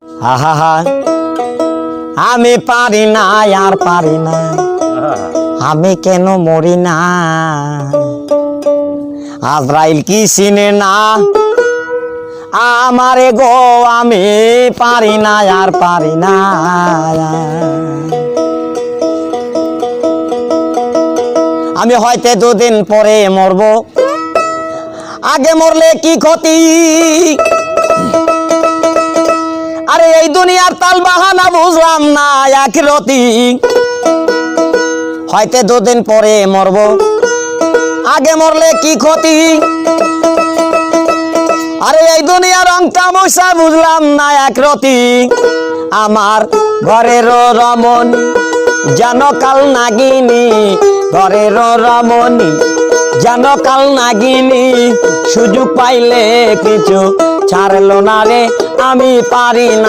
আহা হা আমি পারি না আর পারি না, আমি কেন মরি না, আজরাইল কি চিনে না আমারে গো, আমি পারি না আর পারি না। আমি হয়তো দুদিন পরে মরব, আগে মরলে কি ক্ষতি, আরে এই দুনিয়ার তাল বাহানা বুঝলাম না আখিরাতি। হয়তো দুদিন পরে মরব, আগে মরলে কি ক্ষতি, আরে এই দুনিয়ার রং তামাশা বুঝলাম না আখিরাতি। আমার ঘরের রমণী যেন কাল নাগিনী, ঘরের রমণী যেন কাল নাগিনী, সুযোগ পাইলে কিছু ছাড়লো না রে, আমি পারি না।